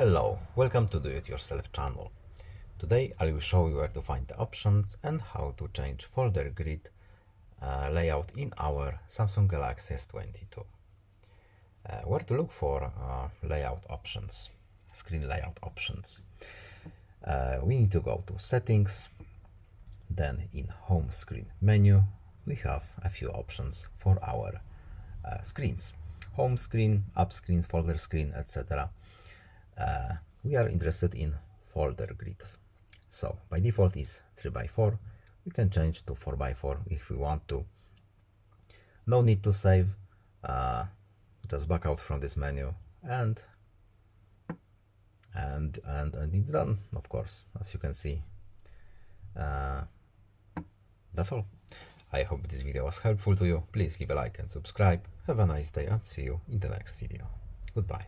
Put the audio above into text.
Hello, welcome to Do It Yourself channel. Today I will show you where to find the options and how to change folder grid layout in our Samsung Galaxy S22. Where to look for layout options, screen layout options. We need to go to settings, then in home screen menu we have a few options for our screens. Home screen, app screen, folder screen, etc. We are interested in folder grids. So by default is 3x4. We can change to 4x4 if we want to. No need to save. Just back out from this menu and it's done, of course, as you can see. That's all. I hope this video was helpful to you. Please leave a like and subscribe. Have a nice day and see you in the next video. Goodbye.